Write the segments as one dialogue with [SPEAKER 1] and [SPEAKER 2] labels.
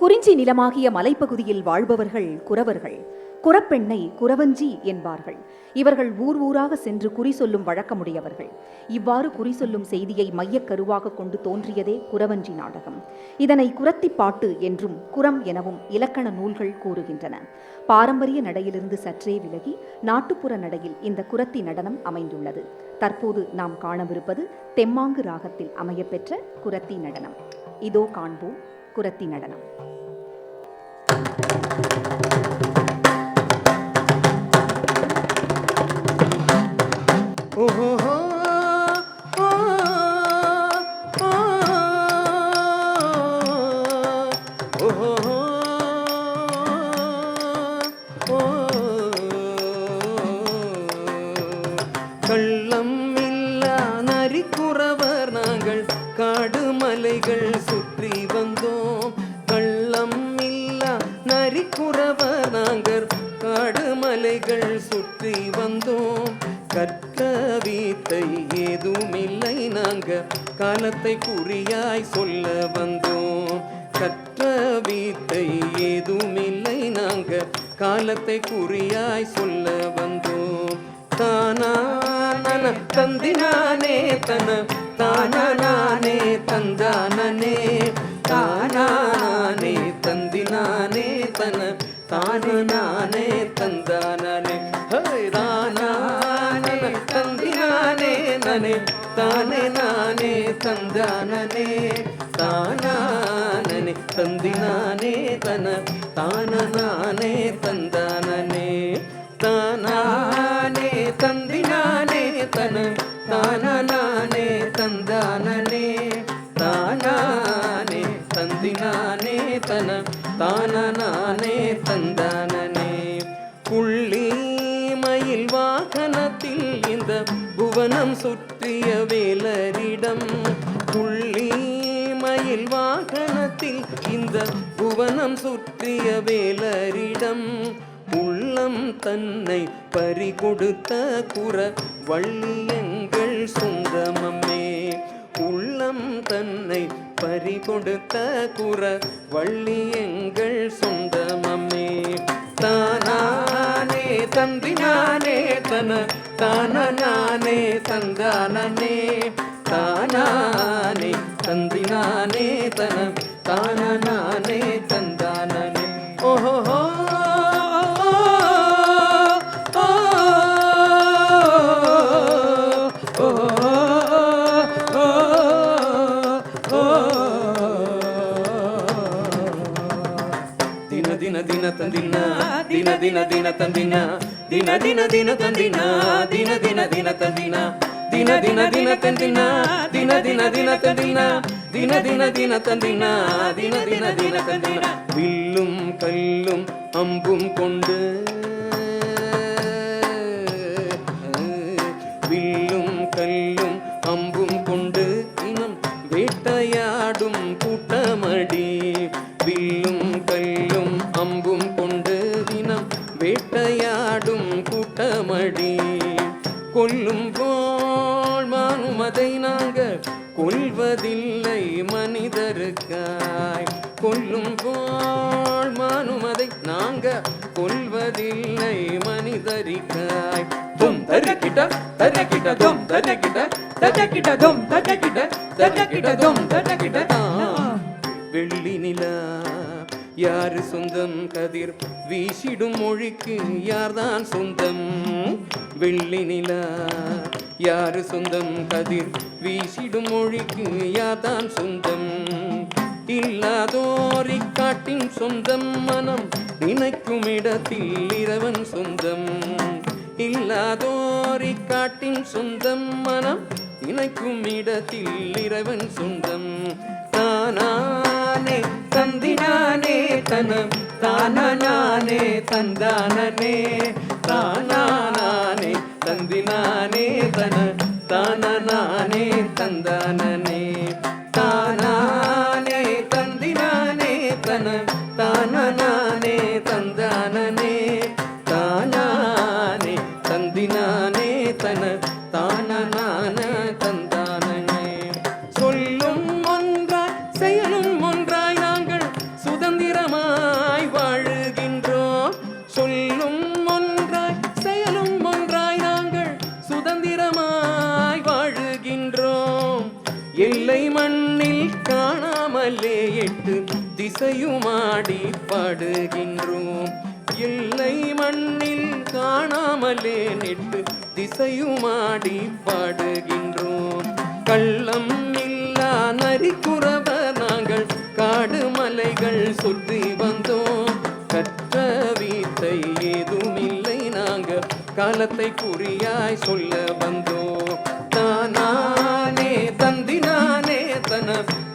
[SPEAKER 1] குறிஞ்சி நிலமாகிய மலைப்பகுதியில் வாழ்பவர்கள் குறவர்கள். குறப்பெண்ணை குறவஞ்சி என்பார்கள். இவர்கள் ஊர் ஊராக சென்று குறி சொல்லும் வழக்கமுடையவர்கள். இவ்வாறு குறி சொல்லும் செய்தியை மையக்கருவாக கொண்டு தோன்றியதே குறவஞ்சி நாடகம். இதனை குறத்திப்பாட்டு என்றும் குறம் எனவும் இலக்கண நூல்கள் கூறுகின்றன. பாரம்பரிய நடையிலிருந்து சற்றே விலகி நாட்டுப்புற நடையில் இந்த குறத்தி நடனம் அமைந்துள்ளது. தற்போது நாம் காணவிருப்பது தெம்மாங்கு ராகத்தில் அமையப்பெற்ற குறத்தி நடனம். இதோ காண்போம் குறத்தி நடனம்.
[SPEAKER 2] கள்ளம் இல்லா நரிக்குறவர் நாங்கள் காடு மலைகள் சுற்றி வந்தோம். கள்ளம் இல்லா நரிக்குறவர் நாங்கள் காடு மலைகள் சுற்றி வந்தோம். கற்ற வீத்தை ஏதுமில்லை நாங்க காலத்தை குறியாய் சொல்ல வந்தோம். கற்ற வீத்தை ஏதுமில்லை நாங்க காலத்தை குறியாய் சொல்ல வந்தோம். தானான தந்தினானே தன தானானே தந்தானே தானானே தந்தினானே தன தானானே தந்தானே தானானே தந்தினானே நனே தானே நானே தந்தானே தானானே தந்தினானே தன தானானே தந்தானே தானானே தந்தினானே தன தானானே தந்தானே தானானே தந்தினானே தன தானானே தந்தானே. புள்ளி மயில் வாகனத்தில் இந்த புவனம் சுற்றிய வேலரிடம். புள்ளி மயில் வாகனத்தில் இந்த புவனம் சுற்றிய வேலரிடம். உள்ளம் தன்னை பறிகொடுத்த குற வள்ளியங்கள் சுந்தமம்மே. உள்ளம் தன்னை பறிகொடுத்த குற வள்ளியங்கள் சொந்தமம்மே. தானானே தந்தினானே தன தானானே தந்தானே தானானே தந்தினானே தன தானானே தந்தானே. ஓஹோ ದಿನ ತಂದಿನ ದಿನ ದಿನ ದಿನ ತಂದಿನ ದಿನ ದಿನ ದಿನ ತಂದಿನ ದಿನ ದಿನ ದಿನ ತಂದಿನ ದಿನ ದಿನ ದಿನ ತಂದಿನ ದಿನ ದಿನ ದಿನ ತಂದಿನ ದಿನ ದಿನ ದಿನ ತಂದಿನ ದಿನ ದಿನ ದಿನ ತಂದಿನ. வில்லும் கல்லும் அம்பும் கொண்டு வில்லும் கல்லும் அம்பும் கொண்டு இனம் வேட்டையாடும் கூட்டமடி. வில்லும் கல்லும் அம்பும் கொண்டு தினம் வேட்டையாடும் கூட்டமடி. கொல்லும் போல் மானுமதை நாங்கள் கொல்வதில்லை மனிதருக்காய். கொல்லும் போல் மானுமதை நாங்க கொல்வதில்லை மனிதரிக்காய். தும் தரிக்கிட்ட தரிக்கிட்ட தும் தரிக்கிட்ட தரிக்கிட்ட தும் தரிக்கிட்ட தரிக்கிட்ட தும் தரிக்கிட்ட. வெள்ளி நிலா யாரு சொந்தம் கதிர் வீசிடும் மொழிக்கு யார்தான் சொந்தம். வெள்ளி நிலா யாரு சொந்தம் கதிர் வீசிடும் மொழிக்கு யார்தான் சொந்தம். இல்லாதோரி காட்டின் சொந்தம் மனம் நினைக்கும் இடத்தில் இரவன் சொந்தம். இல்லாதோரி காட்டின் சொந்தம் மனம் நினைக்கும் இடத்தில் இரவன் சொந்தம். தானானே தந்தினானே தன தானானே தந்தானே தானானே தந்தினானே தன தானானே தந்தானே தானானே தந்தினானே தன தானானே தந்தானே தானானே தந்தினானே தன தானான தந்தானே. சொல்லும் ஒன்றாய் செயலும் ஒன்றாய் நாங்கள் சுதந்திர காணாமலே எட்டு திசையுமாடி பாடுகின்றோம். இல்லை மண்ணில் காணாமலே நெட்டு திசையுமாடி பாடுகின்றோம். கள்ளம் இல்லா நரிக்குறவ நாங்கள் காடு மலைகள் சுற்றி வந்தோம். கற்ற வீட்டை ஏதுமில்லை நாங்கள் காலத்தை குறியாய் சொல்ல வந்தோம். தானானே தந்தினானே தன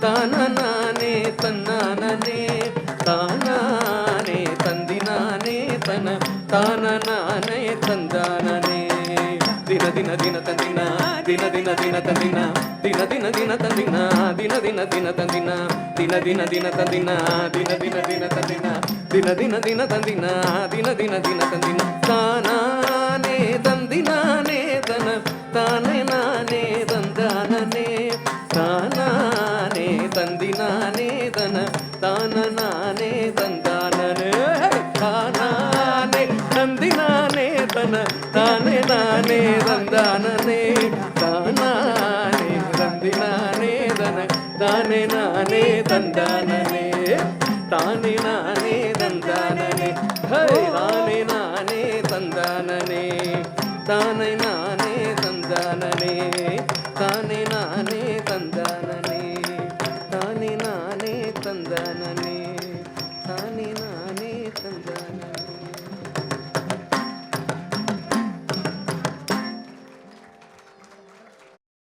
[SPEAKER 2] தானே தன்னானே தானானே தந்தினானே தன தானே தந்தானே. தின தின தின தந்தினா தின தின தின தந்தினா தின தின தின தந்தினா தின தின தின தந்தினா தின தின தின தந்தினா தின தின தின தந்தினா தின தின தின தந்தினா தின தின தின தந்தினா. தானானே தந்தினானே தன தானே நானே தந்தானே தானானே தந்தினானே தன தானே தந்தானே. தானானே தந்தினானே தன தானே நானே தந்தானே தானானே தந்தினானே தன தானே நானே தந்தானே தானே நானே தந்தானே தானே நானே தந்தானே தானே